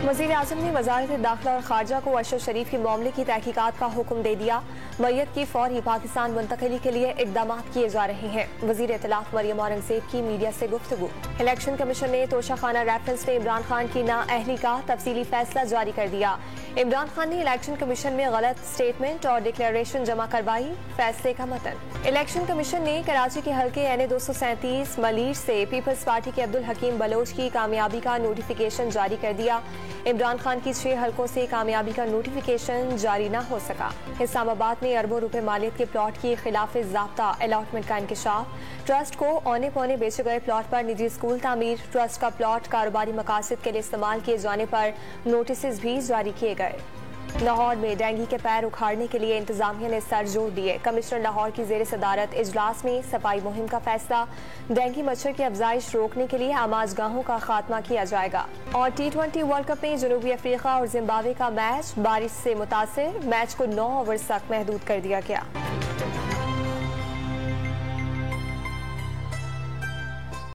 वज़ीर आज़म ने वज़ारत दाखिला और खारजा को अरशद शरीफ के मामले की तहकीकात का हुक्म दे दिया। मैयत की फौरी पाकिस्तान मुंतकिली के लिए इकदाम किए जा रहे हैं। वज़ीर इत्तलात मरियम औरंगज़ेब की मीडिया से गुफ्तगू। इलेक्शन कमीशन ने तोशाखाना रेफरेंस में इमरान खान की नाअहली का तफसीली फैसला जारी कर दिया। इमरान खान ने इलेक्शन कमीशन में गलत स्टेटमेंट और डिक्लेरेशन जमा करवाई। फैसले का मतन। इलेक्शन कमीशन ने कराची के हल्के NA 237 मलीर से पीपल्स पार्टी के अब्दुल हकीम बलोच की कामयाबी का नोटिफिकेशन जारी कर दिया। इमरान खान की 6 हल्कों से कामयाबी का नोटिफिकेशन जारी न हो सका। इस्लामाबाद में अरबों रुपए मालियत के प्लॉट की खिलाफ ज़ाब्ता अलॉटमेंट का इंकशाफ। ट्रस्ट को औने पौने बेचे गए प्लॉट पर निजी स्कूल तामीर। ट्रस्ट का प्लॉट कारोबारी मकासद के लिए इस्तेमाल किए जाने पर नोटिस भी जारी किए गए। लाहौर में डेंगू के पैर उखाड़ने के लिए इंतजामिया ने सर जोड़ दिए। कमिश्नर लाहौर की जेर सदारत इजलास में सफाई मुहिम का फैसला। डेंगू मच्छर की अफजाइश रोकने के लिए आमाजगाहों का खात्मा किया जाएगा। और T20 वर्ल्ड कप में जनूबी अफ्रीका और जिम्बाब्वे का मैच बारिश से मुतासिर। मैच को 9 ओवर तक महदूद कर दिया गया।